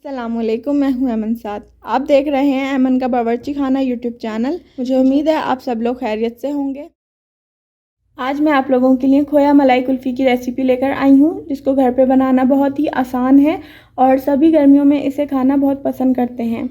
अस्सलामुअलैकुम, मैं हूं अमन साद। आप देख रहे हैं अमन का बावर्ची खाना यूट्यूब चैनल। मुझे उम्मीद है आप सब लोग खैरियत से होंगे। आज मैं आप लोगों के लिए खोया मलाई कुल्फ़ी की रेसिपी लेकर आई हूं, जिसको घर पे बनाना बहुत ही आसान है और सभी गर्मियों में इसे खाना बहुत पसंद करते हैं।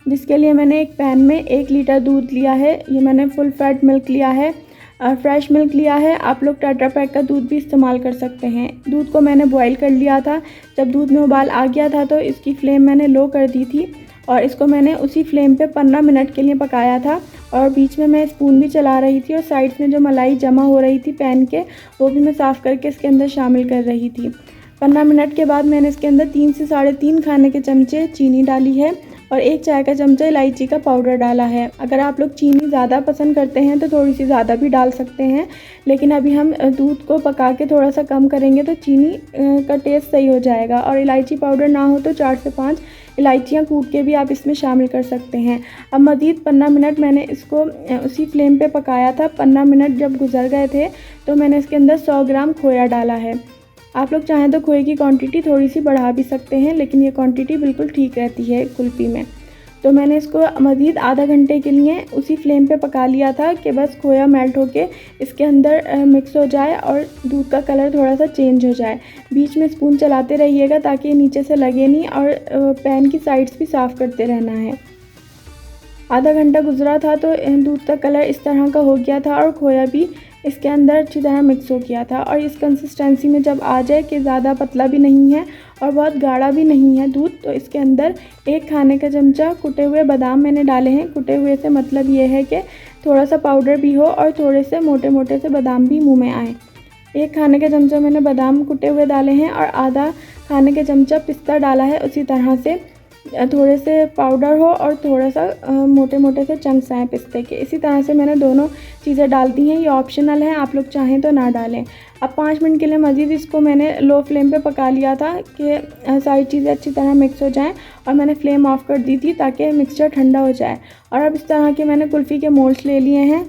जिसके लिए मैंने एक पैन में 1 लीटर दूध लिया है। ये मैंने फुल फैट मिल्क लिया है और फ्रेश मिल्क लिया है। आप लोग टेट्रा पैक का दूध भी इस्तेमाल कर सकते हैं। दूध को मैंने बॉईल कर लिया था। जब दूध में उबाल आ गया था तो इसकी फ्लेम मैंने लो कर दी थी और इसको मैंने उसी फ्लेम पे 15 मिनट के लिए पकाया था। और बीच में मैं स्पून भी चला रही थी और साइड्स में जो मलाई जमा हो रही थी पैन के, वो भी मैं साफ़ करके इसके अंदर शामिल कर रही थी। 15 मिनट के बाद मैंने इसके अंदर 3 से 3.5 खाने के चमचे चीनी डाली है और 1 चाय का चमचा इलायची का पाउडर डाला है। अगर आप लोग चीनी ज़्यादा पसंद करते हैं तो थोड़ी सी ज़्यादा भी डाल सकते हैं, लेकिन अभी हम दूध को पका के थोड़ा सा कम करेंगे तो चीनी का टेस्ट सही हो जाएगा। और इलायची पाउडर ना हो तो 4 से 5 इलायचियाँ कूट के भी आप इसमें शामिल कर सकते हैं। अब मज़ीद 15 मिनट मैंने इसको उसी फ्लेम पे पकाया था। 15 मिनट जब गुजर गए थे तो मैंने इसके अंदर 100 ग्राम खोया डाला है। आप लोग चाहें तो खोए की क्वांटिटी थोड़ी सी बढ़ा भी सकते हैं, लेकिन ये क्वांटिटी बिल्कुल ठीक रहती है कुल्फ़ी में। तो मैंने इसको मज़ीद आधा घंटे के लिए उसी फ्लेम पे पका लिया था कि बस खोया मेल्ट होके इसके अंदर मिक्स हो जाए और दूध का कलर थोड़ा सा चेंज हो जाए। बीच में स्पून चलाते रहिएगा ताकि ये नीचे से लगे नहीं, और पैन की साइड्स भी साफ़ करते रहना है। आधा घंटा गुजरा था तो दूध का कलर इस तरह का हो गया था और खोया भी इसके अंदर अच्छी तरह मिक्स हो गया था। और इस कंसिस्टेंसी में जब आ जाए कि ज़्यादा पतला भी नहीं है और बहुत गाढ़ा भी नहीं है दूध, तो इसके अंदर 1 खाने का चमचा कुटे हुए बादाम मैंने डाले हैं। कुटे हुए से मतलब ये है कि थोड़ा सा पाउडर भी हो और थोड़े से मोटे मोटे से बादाम भी मुँह में आए। 1 खाने का चमचा मैंने बादाम कुटे हुए डाले हैं और आधा खाने का चमचा पिस्ता डाला है। उसी तरह से थोड़े से पाउडर हो और थोड़ा सा मोटे मोटे से चंक्स आए पिस्ते के। इसी तरह से मैंने दोनों चीज़ें डाल दी हैं। ये ऑप्शनल है, आप लोग चाहें तो ना डालें। अब 5 मिनट के लिए मज़ीद इसको मैंने लो फ्लेम पे पका लिया था कि सारी चीज़ें अच्छी तरह मिक्स हो जाएं, और मैंने फ्लेम ऑफ कर दी थी ताकि मिक्सचर ठंडा हो जाए। और अब इस तरह के मैंने कुल्फ़ी के मोल्ड्स ले लिए हैं।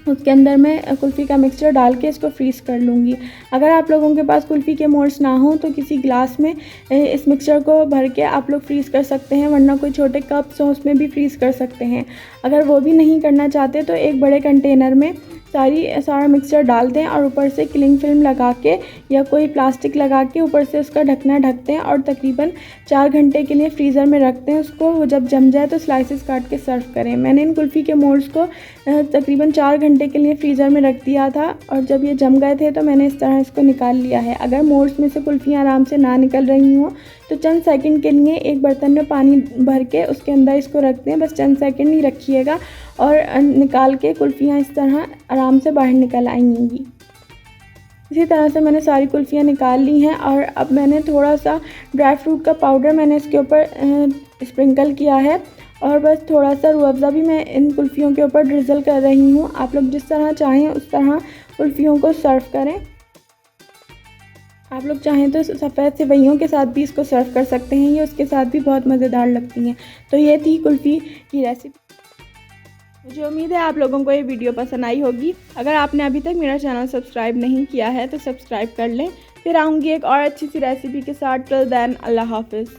उसके अंदर मैं कुल्फ़ी का मिक्सचर डाल के इसको फ्रीज़ कर लूँगी। अगर आप लोगों के पास कुल्फ़ी के मोल्ड्स ना हो तो किसी ग्लास में इस मिक्सचर को भर के आप लोग फ्रीज़ कर सकते हैं, वरना कोई छोटे कप्स हो उसमें भी फ्रीज़ कर सकते हैं। अगर वो भी नहीं करना चाहते तो एक बड़े कंटेनर में सारा मिक्सचर डाल दें और ऊपर से क्लिंग फिल्म लगा के या कोई प्लास्टिक लगा के ऊपर से उसका ढकना ढक दें और तकरीबन 4 घंटे के लिए फ्रीज़र में रख दें उसको। वो जब जम जाए तो स्लाइसेस काट के सर्व करें। मैंने इन कुल्फ़ी के मोल्ड्स को तकरीबन 4 घंटे के लिए फ्रीज़र में रख दिया था और जब ये जम गए थे तो मैंने इस तरह इसको निकाल लिया है। अगर मोल्ड्स में से कुल्फ़ियाँ आराम से ना निकल रही हों तो चंद सेकंड के लिए एक बर्तन में पानी भर के उसके अंदर इसको रख दें। बस चंद सेकंड ही रखिएगा और निकाल के कुल्फ़ियाँ इस तरह आराम से बाहर निकल आएंगी। इसी तरह से मैंने सारी कुल्फ़ियाँ निकाल ली हैं। और अब मैंने थोड़ा सा ड्राई फ्रूट का पाउडर मैंने इसके ऊपर स्प्रिंकल किया है और बस थोड़ा सा रूह अफ़ज़ा भी मैं इन कुल्फ़ियों के ऊपर ड्रिज़ल कर रही हूँ। आप लोग जिस तरह चाहें उस तरह कुल्फ़ियों को सर्व करें। आप लोग चाहें तो सफ़ेद सेवइयों के साथ भी इसको सर्व कर सकते हैं, ये उसके साथ भी बहुत मज़ेदार लगती हैं। तो ये थी कुल्फ़ी की रेसिपी। मुझे उम्मीद है आप लोगों को ये वीडियो पसंद आई होगी। अगर आपने अभी तक मेरा चैनल सब्सक्राइब नहीं किया है तो सब्सक्राइब कर लें। फिर आऊँगी एक और अच्छी सी रेसिपी के साथ। टिल देन, अल्लाह हाफ़िज़।